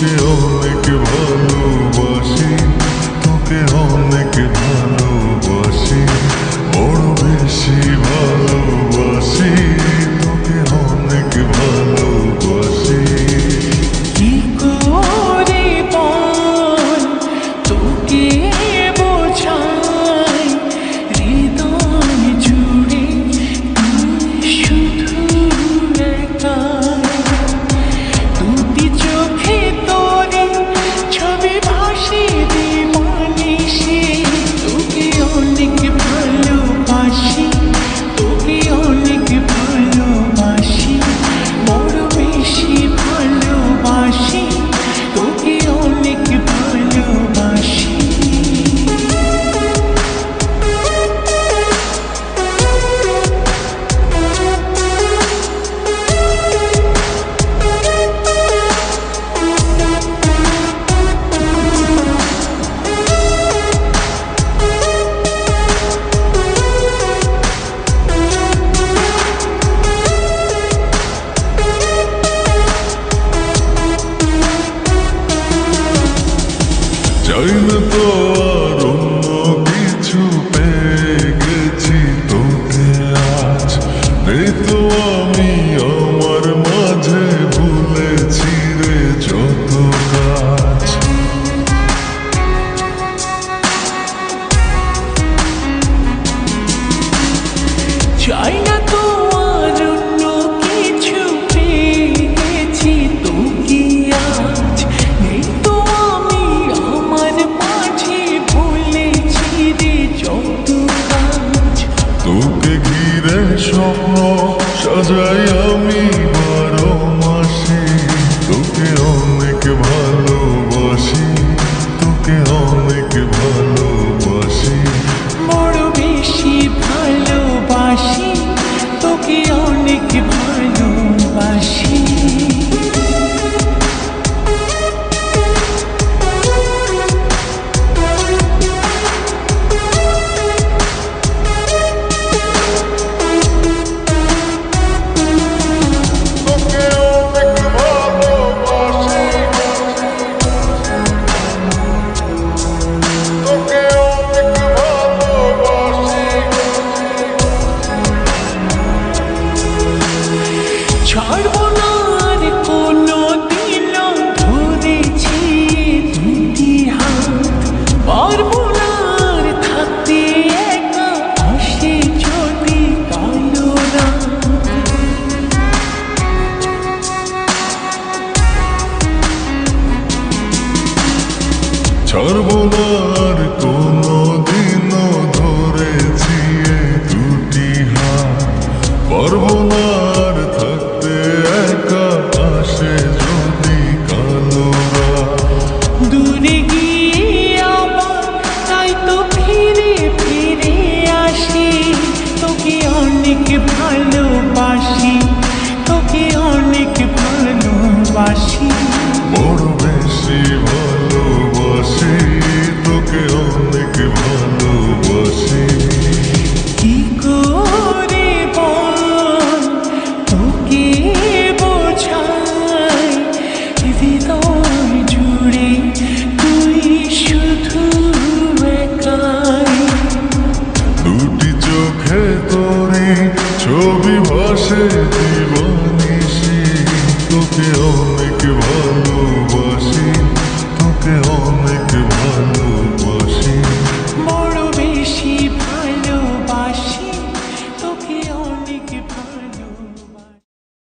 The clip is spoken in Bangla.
তোকে অনেক ভালোবাসি, তোকে অনেক ভালোবাসি, বড় বেশি ভালোবাসি, তোকে অনেক ভালোবাসি। কি করে বল তোকে বোঝাই, হৃদয় জুড়ে তুই শুধু একাই। দুটি চোখে তোরে ছবি ভাসে দিবানিশি, তোকে অনেক ভালোবাসি, তোকে অনেক ভালোবাসি, বড় বেশি ভালোবাসি, তোকে অনেক ভালোবাসি। চাই না তো আর অন্য কিছু, পেয়ে গেছি তোকে আজ। নেই তো আমি আমার মাঝে, ভুলেছি রে যত কাজ। চাই না তো আর অন্য কিছু, পেয়ে গেছি তোকে আজ। নেই তো আমি আমার মাঝে, ভুলেছি রে যত কাজ। তোকে ঘিরে স্বপ্ন সাজাই আমি 12 মাসে, তোকে অনেক ভালোবাসি, তোকে অনেক ভালোবাসি, বড় বেশি ভালোবাসি, তোকে অনেক ভালোবাসি। তোকে অনেক ভালোবাসি, তোকে অনেক ভালোবাসি। ছাড়বো না আর কোনো দিনও, ধরেছি দুটি হাত। পারবো না আর থাকতে একা, আসে যদি কালো রাত। ছাড়বো না আর